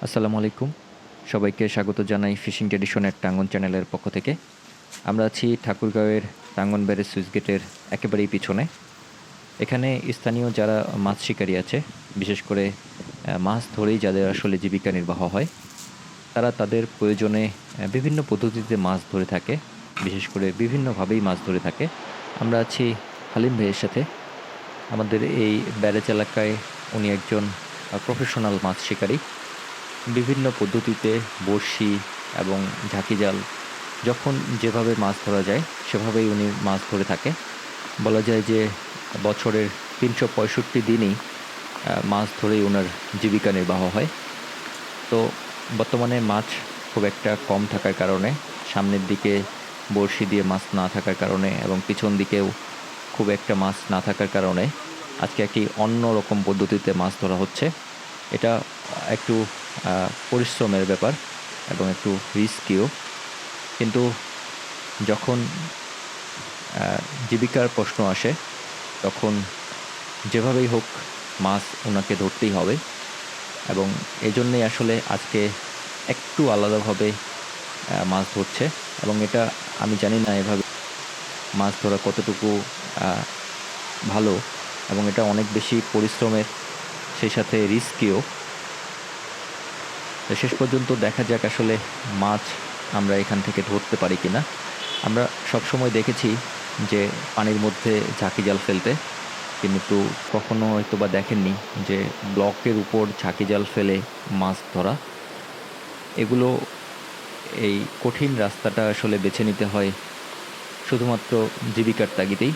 আসসালামু আলাইকুম, সবাইকে স্বাগত জানাই ফিশিং ট্র্যাডিশনের টাঙ্গন চ্যানেলের পক্ষ থেকে। আমরা আছি ঠাকুরগাঁওয়ের টাঙ্গন ব্যারেজ সুইচ গেটের একেবারেই পিছনে। এখানে স্থানীয় যারা মাছ শিকারী আছে, বিশেষ করে মাছ ধরেই যাদের আসলে জীবিকা নির্বাহ হয়, তারা তাদের প্রয়োজনে বিভিন্ন পদ্ধতিতে মাছ ধরে থাকে, বিশেষ করে বিভিন্নভাবেই মাছ ধরে থাকে। আমরা আছি হালিম ভাইয়ের সাথে। আমাদের এই ব্যারেজ এলাকায় উনি একজন প্রফেশনাল মাছ শিকারী। বিভিন্ন পদ্ধতিতে বড়শি এবং ঝাঁকি জাল যখন যেভাবে মাছ ধরা যায় সেভাবেই উনি মাছ ধরে থাকে। বলা যায় যে বছরের ৩৬৫ দিনই মাছ ধরেই ওনার জীবিকা নির্বাহ হয়। তো বর্তমানে মাছ খুব একটা কম থাকার কারণে, সামনের দিকে বড়শি দিয়ে মাছ না থাকার কারণে এবং পিছন দিকেও খুব একটা মাছ না থাকার কারণে আজকে একটি অন্যরকম পদ্ধতিতে মাছ ধরা হচ্ছে। এটা একটু পরিশ্রমের ব্যাপার এবং একটু রিস্কিও, কিন্তু যখন জীবিকার প্রশ্ন আসে তখন যেভাবেই হোক মাছ ওনাকে ধরতেই হবে এবং এজন্যই আসলে আজকে একটু আলাদাভাবে মাছ ধরছে। এবং এটা আমি জানি না এভাবে মাছ ধরা কতটুকু ভালো, এবং এটা অনেক বেশি পরিশ্রমের, সেই সাথে রিস্কিও। তো শেষ পর্যন্ত দেখা যাক আসলে মাছ আমরা এখান থেকে ধরতে পারি কিনা। আমরা সবসময় দেখেছি যে পানির মধ্যে ঝাঁকি জাল ফেলতে, কিন্তু কখনো হয়তো বা দেখেননি যে ব্লকের উপর ঝাঁকি জাল ফেলে মাছ ধরা। এগুলো এই কঠিন রাস্তাটা আসলে বেছে নিতে হয় শুধুমাত্র জীবিকার তাগিদেই,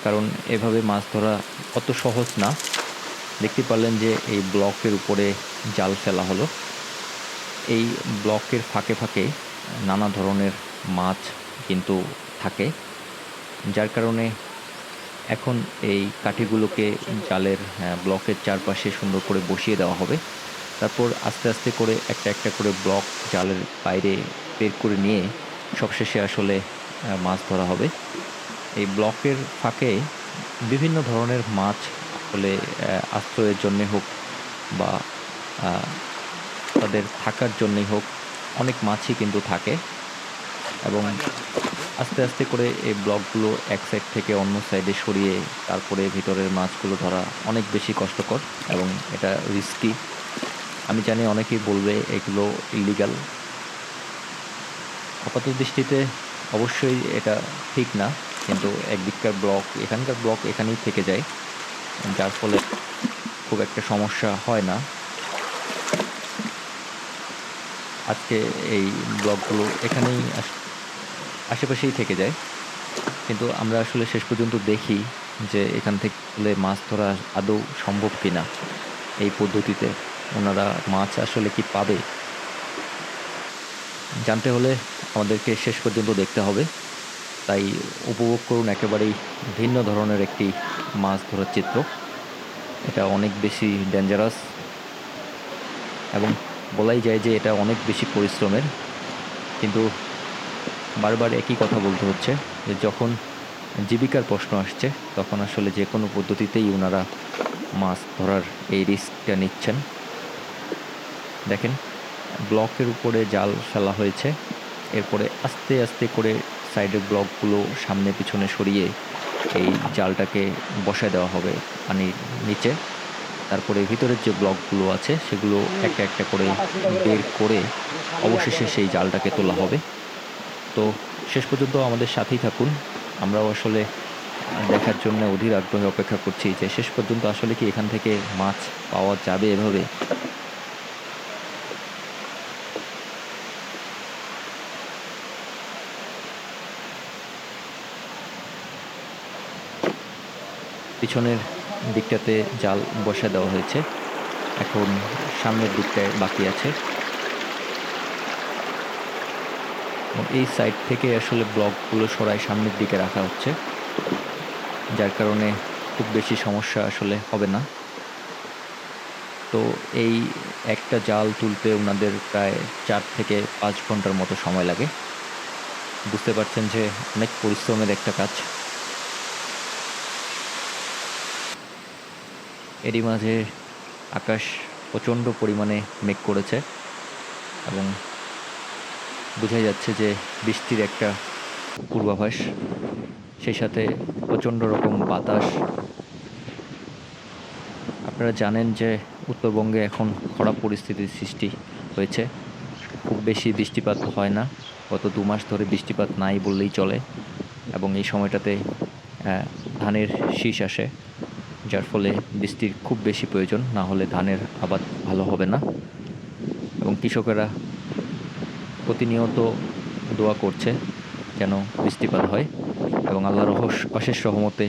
কারণ এভাবে মাছ ধরা অত সহজ না। দেখতে পারলেন যে এই ব্লকের উপরে জাল ফেলা হলো। এই ব্লকের ফাঁকে ফাঁকে নানা ধরনের মাছ কিন্তু থাকে, যার কারণে এখন এই কাঠিগুলোকে জালের ব্লকের চারপাশে সুন্দর করে বসিয়ে দেওয়া হবে। তারপর আস্তে আস্তে করে একটা একটা করে ব্লক জালের বাইরে বের করে নিয়ে সবশেষে আসলে মাছ ধরা হবে। এই ব্লকের ফাঁকে বিভিন্ন ধরনের মাছ আসলে আশ্রয়ের জন্যে হোক বা তাদের থাকার জন্যই হোক, অনেক মাছই কিন্তু থাকে। এবং আস্তে আস্তে করে এই ব্লকগুলো এক সাইড থেকে অন্য সাইডে সরিয়ে তারপরে ভিতরের মাছগুলো ধরা অনেক বেশি কষ্টকর এবং এটা রিস্কি। আমি জানি অনেকেই বলবে এগুলো ইল্লিগাল। আপাত দৃষ্টিতে অবশ্যই এটা ঠিক না, কিন্তু একদিককার ব্লক, এখানকার ব্লক এখানেই থেকে যায়, যার ফলে খুব একটা সমস্যা হয় না। আজকে এই ব্লকগুলো এখানেই আশেপাশেই থেকে যায়, কিন্তু আমরা আসলে শেষ পর্যন্ত দেখি যে এখান থেকে মাছ ধরা আদৌ সম্ভব কিনা। এই পদ্ধতিতে ওনারা মাছ আসলে কি পাবে, জানতে হলে আমাদেরকে শেষ পর্যন্ত দেখতে হবে। তাই উপভোগ করুন একেবারেই ভিন্ন ধরনের একটি মাছ ধরার চিত্র। এটা অনেক বেশি ডেঞ্জারাস এবং বলাই যায় যে এটা অনেক বেশি পরিশ্রমের, কিন্তু বারবার একই কথা বলতে হচ্ছে যে যখন জীবিকার প্রশ্ন আসছে তখন আসলে যে কোনো পদ্ধতিতেই ওনারা মাছ ধরার এই রিস্কটা নিচ্ছেন। দেখেন, ব্লকের উপরে জাল ফেলা হয়েছে, এরপরে আস্তে আস্তে করে সাইডের ব্লকগুলো সামনে পিছনে সরিয়ে এই জালটাকে বসায় দেওয়া হবে পানির নিচে। তারপরে ভিতরের যে ব্লকগুলো আছে সেগুলো একটা একটা করে বের করে অবশেষে সেই জালটাকে তোলা হবে। তো শেষ পর্যন্ত আমাদের সাথেই থাকুন। আমরাও আসলে দেখার জন্য অধীর আগ্রহে অপেক্ষা করছি যে শেষ পর্যন্ত আসলে কি এখান থেকে মাছ পাওয়া যাবে এভাবে। পিছনের দিকটাতে জাল বসা দেওয়া হয়েছে, এখন সামনের দিকটায় বাকি আছে। এবং এই সাইড থেকে আসলে ব্লকগুলো সরাই সামনের দিকে রাখা হচ্ছে, যার কারণে খুব বেশি সমস্যা আসলে হবে না। তো এই একটা জাল তুলতে ওনাদের প্রায় ৪ থেকে ৫ ঘন্টার মতো সময় লাগে। বুঝতে পারছেন যে অনেক পরিশ্রমের একটা কাজ। এরই মাঝে আকাশ প্রচণ্ড পরিমাণে মেঘ করেছে এবং বোঝাই যাচ্ছে যে বৃষ্টির একটা পূর্বাভাস। সেই সাথে প্রচণ্ড রকম বাতাস। আপনারা জানেন যে উত্তরবঙ্গে এখন খরা পরিস্থিতির সৃষ্টি হয়েছে। খুব বেশি বৃষ্টিপাত হয় না। গত ২ মাস ধরে বৃষ্টিপাত নাই বললেই চলে এবং এই সময়টাতে ধানের শীষ আসে, যার ফলে বৃষ্টির খুব বেশি প্রয়োজন, না হলে ধানের আবাদ ভালো হবে না। এবং কৃষকেরা প্রতিনিয়ত দোয়া করছে যেন বৃষ্টিপাত হয় এবং আল্লাহর অশেষ রহমতে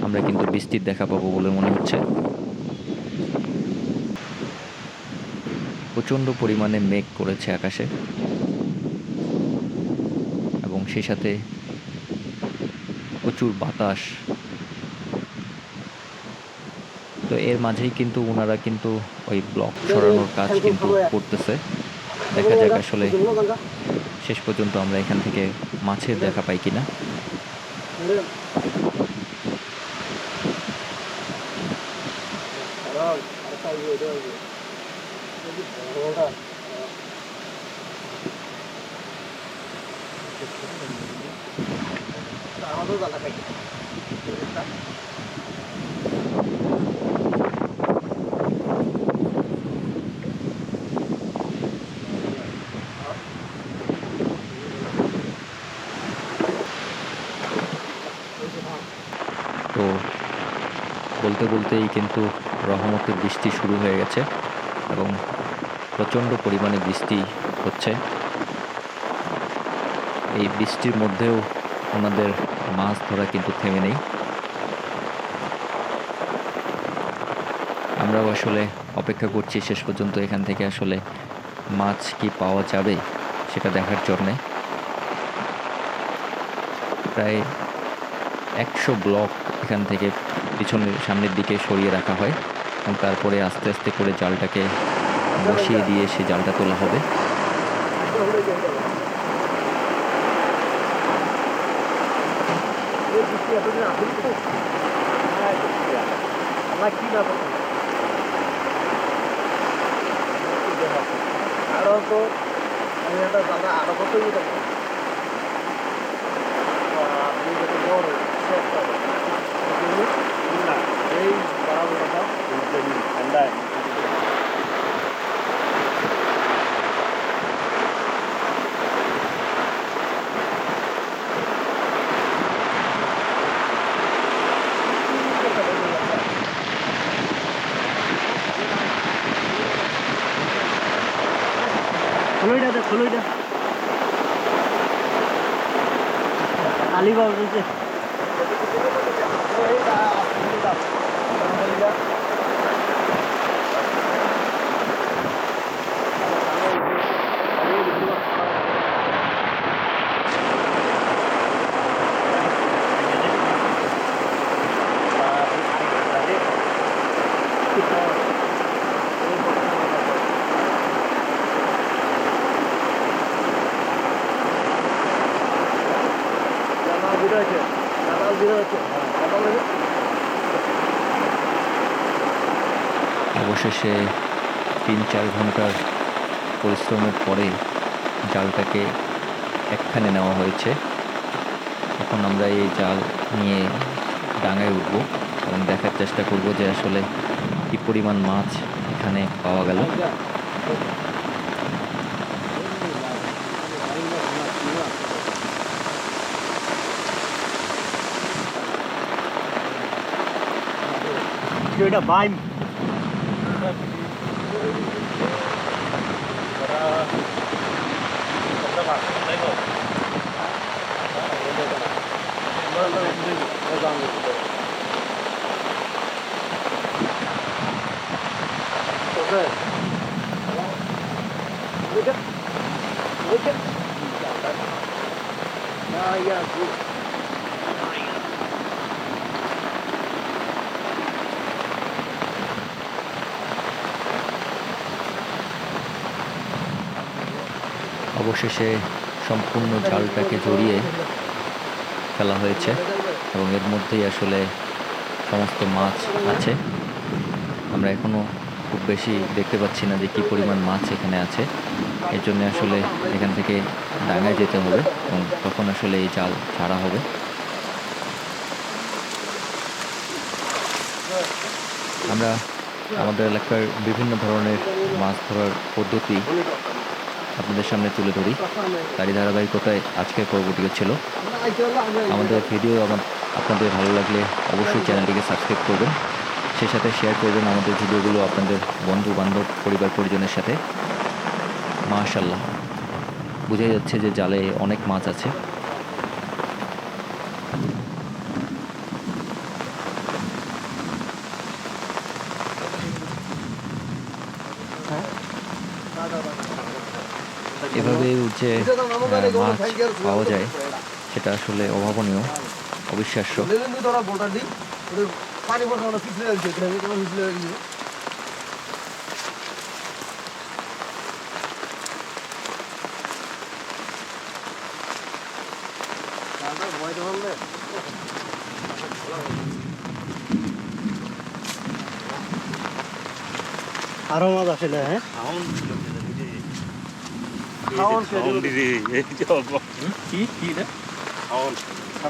আমরা কিন্তু বৃষ্টির দেখা পাবো বলে মনে হচ্ছে। প্রচণ্ড পরিমাণে মেঘ করেছে আকাশে এবং সেই সাথে প্রচুর বাতাস। তো এর মাঝেই কিন্তু ওনারা কিন্তু ওই ব্লক সরানোর কাজ কিন্তু করতেছে। দেখা যাক আসলে শেষ পর্যন্ত আমরা এখান থেকে মাছের দেখা পাই কিনা। তো বলতে বলতেই কিন্তু রহমতের বৃষ্টি শুরু হয়ে গেছে এবং প্রচণ্ড পরিমাণে বৃষ্টি হচ্ছে। এই বৃষ্টির মধ্যেও ওনাদের মাছ ধরা কিন্তু থেমে নেই। আমরাও আসলে অপেক্ষা করছি শেষ পর্যন্ত এখান থেকে আসলে মাছ কি পাওয়া যাবে সেটা দেখার জন্যে। প্রায় ১০০ ব্লক এখান থেকে পিছনের সামনের দিকে সরিয়ে রাখা হয় এবং তারপরে আস্তে আস্তে করে জালটাকে বসিয়ে দিয়ে সে জালটা তোলা হবে। আরো তো আমি একটা জায়গা আরো কত এই বাড়াবোটা ঠান্ডায় খোলোইটা দে খোলোইটা আলিবাগ বলছে অবশেষে ৩-৪ ঘন্টার পরিশ্রমের পরে জালটাকে একখানে নেওয়া হয়েছে। এখন আমরা এই জাল নিয়ে ডাঙায় উঠব এবং দেখার চেষ্টা করব যে আসলে কী পরিমাণ মাছ এখানে পাওয়া গেল। এটা বাইম অবশেষে সম্পূর্ণ জালটাকে জড়িয়ে ফেলা হয়েছে এবং এর মধ্যেই আসলে সমস্ত মাছ আছে। আমরা এখনো খুব বেশি দেখতে পাচ্ছি না যে কি পরিমাণ মাছ এখানে আছে। এর জন্য আসলে এখান থেকে ডাঙায় যেতে হবে এবং তখন আসলে এই জাল ছাড়া হবে। আমরা আমাদের এলাকার বিভিন্ন ধরনের মাছ ধরার পদ্ধতি আপনাদের সামনে তুলে ধরি। তারই ধারাবাহিকতায় আজকের পর্বটিও ছিল। আমাদের ভিডিও আপনাদের ভালো লাগলে অবশ্যই চ্যানেলটিকে সাবস্ক্রাইব করবেন, সেই সাথে শেয়ার করবেন আমাদের ভিডিওগুলো আপনাদের বন্ধু বান্ধব পরিবার পরিজনের সাথে। মাশাআল্লাহ, বোঝাই যাচ্ছে যে জালে অনেক মাছ আছে। এভাবে যে মাছ পাওয়া যায় সেটা আসলে অভাবনীয়, অবিশ্বাস্য। আরো মাছ আসলে হ্যাঁ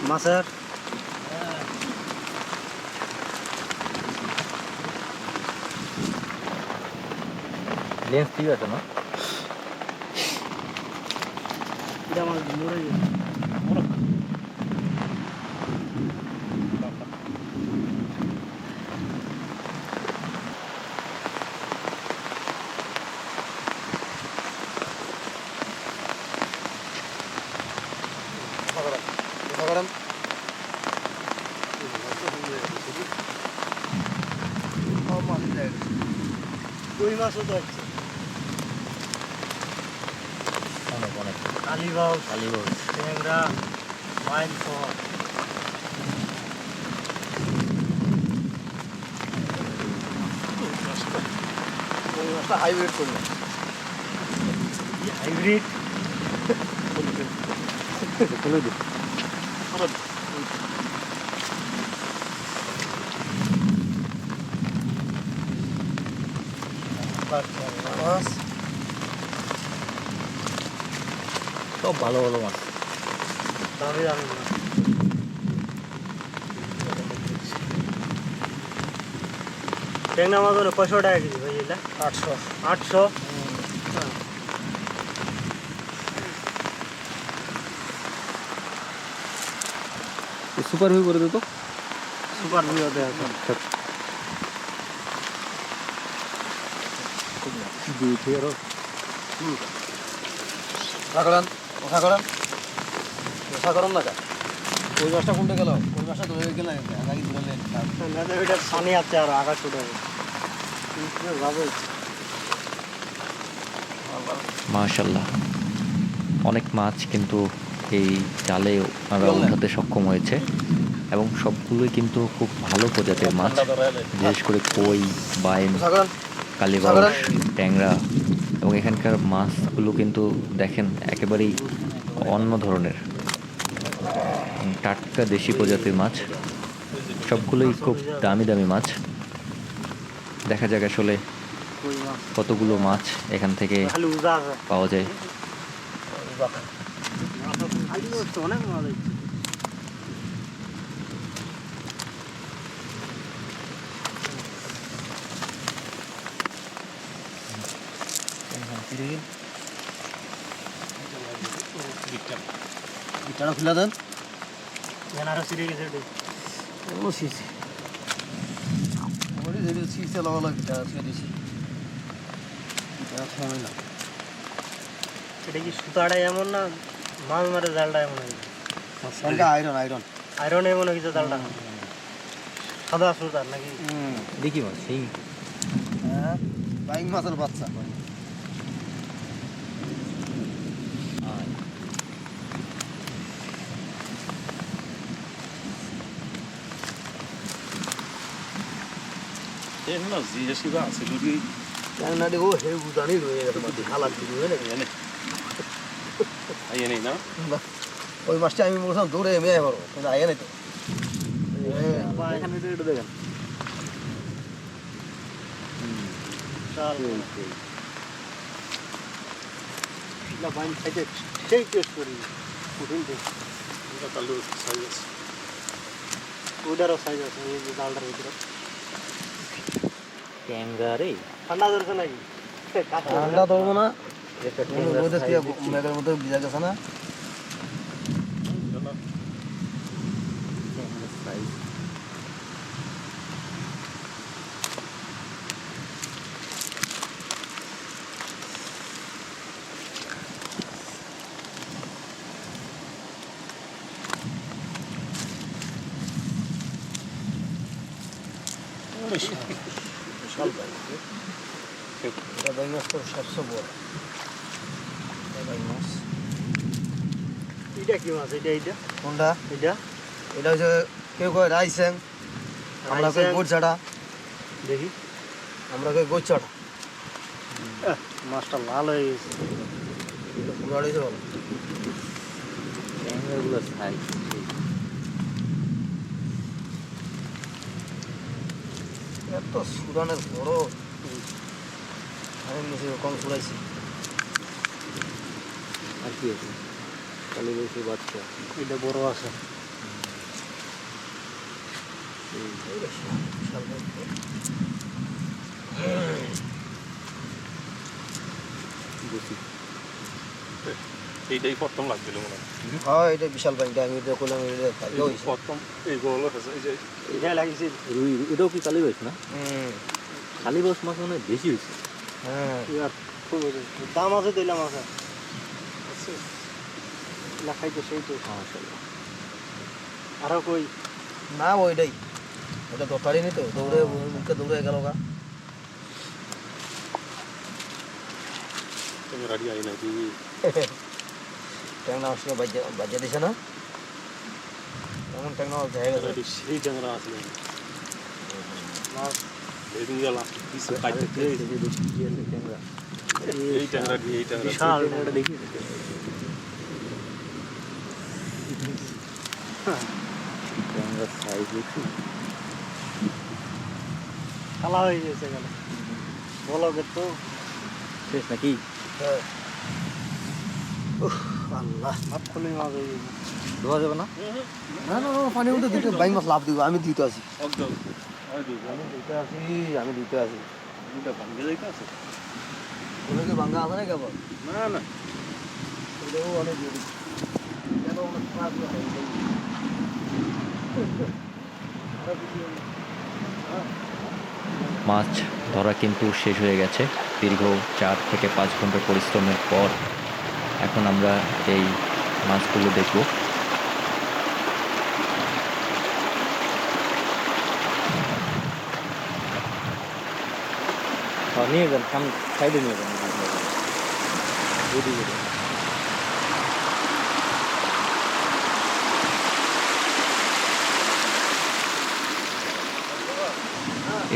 মাছের লেন্স ঠিক আছে না? কই মাছও তো আছে অনেক কালীবাউ কালীবাউ ট্যাংরা মাইল সহ হাইব্রিড করলো হাইব্রিড মাছ সব ভালো ভালো মাছ। দামি দামি মাছ ট্যাংরা মাছ হলো 500 টাকা কেজি ভাই, এটা 800 সুপার ভিউ করে দিত। সুপার ভিউ দেয় এখন ওই মাছটা কোনটা গেল? ওই মাছটা ধরে গেল নাকি ধরলেন? এটা পানি আছে আর আকাশ উঠে যাবে মাশাআল্লাহ, অনেক মাছ কিন্তু এই জালে ওনারা উঠাতে সক্ষম হয়েছে এবং সবগুলোই কিন্তু খুব ভালো প্রজাতির মাছ, বিশেষ করে কই, বাইম, কালীবাউস, ট্যাংরা এবং এখানকার মাছগুলো কিন্তু দেখেন একেবারেই অন্য ধরনের, টাটকা দেশি প্রজাতির মাছ। সবগুলোই খুব দামি দামি মাছ। দেখা যাক আসলে কতগুলো মাছ এখান থেকে খালি উজা আছে পাওয়া যায়। খালি অনেক মাছ আছে গিটারটা খুলে দেন। এনারা সিরে গেছে ও সিসি আমারই যেটা সিসে লাগালো গিটার ছেড়ে দিছি। গিটার সময় না, এটা কি সুতাটা এমন না মাছ মারে জালটা এমন এটা আয়রন আয়রন আয়রন এমন কিছু জালটা সাদা সুতার নাকি দেখি মাছ সেই হ্যাঁ বাইং মাছের বাচ্চা। ট্যাংরা জিএসি বা আছে লুরি ট্যাংরা ও হে বুঝানি রয়ে গেছে মাটি হালাত দিবি হয় নাকি এনে আইয়ে নেই না ওই মাছটা আমি বলছিলাম দৌড়ে এমে পারবো কিন্তু আগে নাই তো এখানে একটু দেখেন চাল না বাইন খাইতে সেই টেস্ট করি কঠিন টেস্ট এটা কালো সাইজ আছে ওইটারও সাইজ আছে এই যে ডালটার ভিতরে ট্যাংরা রে ঠান্ডা ধরছে নাকি ঠান্ডা ধরবো না রোদে দিয়ে মেঘের মধ্যে ভিজা গেছে না বিশাল বাইক এটা বাইক মাছ তো সবচেয়ে বড় বাইক মাছ এটা কি মাছ এটা কোনটা এটা এটা হচ্ছে কেউ কয় রাইসেং আমরা কই রাইসেং। গোট ছাড়া দেখি আমরা কই গোট ছাড়া মাছটা লাল হয়ে গেছে পুরো আড়াইশো ভালো ট্যাংরাগুলো সাইজ এত সুরানের বড় আমি নিচে কম সুরাইছি আর কি আছে কালি বসে বাচ্চা এটা বড় আছে এই রে, বিশাল বাইক। বুঝি এইটাই প্রথম লাগছিল মনে হয় হ্যাঁ এটা বিশাল বাইকটা আমি এটা করলাম এটা ভালো হয়েছে প্রথম এই গোল হয়েছে এই যে এটা লাগিয়েছি রুই এটাও কি কালি বয়স না হুম কালি বয়স মাছ মনে হয় বেশি হয়েছে হ্যাঁ ইয়ার খুব দাম আছে দিলাম আছে লেখাইতে সেই তো মাশাআল্লাহ আরো কই না ওইটাই ওটা তো পারিনি তো দৌড়ে মুখে দৌড়ে গেল গা তুমি রাডি আই নাকি ট্যাংরা আসলে বাজে দিছে না এমন ট্যাংরা জায়গা গেছে রাডি সেই ট্যাংরা আসলে মাছ এদিন গেল পিছে কাটতে ট্যাংরা এই ট্যাংরা দিয়ে এই ট্যাংরা বিশাল ট্যাংরাটা দেখি ট্যাংরার সাইজ দেখি খালা হয়ে গেছে গেল বলো তো শেষ নাকি হ্যাঁ। উফ, আল্লাহ হাত খুলে মাছ হয়ে গেছে ধোয়া যাবে না না না না পানির মধ্যে দিতে বাইক মাছ লাভ দিব আমি দিতে আছি একদম হয় দুই আমি দিতে আছি আমি দিতে আছি দুইটা ভাঙ্গে যাইতে আছে ওগুলোকে ভাঙ্গা আছে না কেবল না না ওটাও অনেক দেরি কেন অনেক খারাপ হয়ে যায়। আরো কিছু মাছ ধরা কিন্তু শেষ হয়ে গেছে দীর্ঘ 4 থেকে 5 ঘন্টার পরিশ্রমের পর এখন আমরা এই মাছগুলো দেখব নিয়ে যান সাইডে নিয়ে যান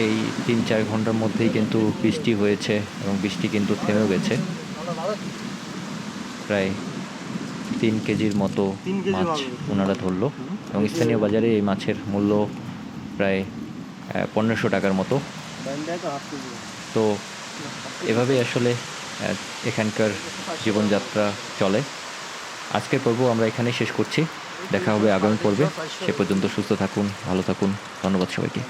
এই 3-4 ঘন্টার মধ্যেই কিন্তু বৃষ্টি হয়েছে এবং বৃষ্টি কিন্তু থেমেও গেছে প্রায় 3 কেজির মতো 3 কেজি মাছ মাছ। ওনারা ধরলো এবং স্থানীয় বাজারে এই মাছের মূল্য প্রায় 1500 টাকার মতো বাইন্ডায় তো হাত তুলবে তো এভাবেই আসলে এখানকার জীবনযাত্রা চলে আজকের পর্ব আমরা এখানেই শেষ করছি দেখা হবে আগামী পর্বে সে পর্যন্ত সুস্থ থাকুন ভালো থাকুন ধন্যবাদ সবাইকে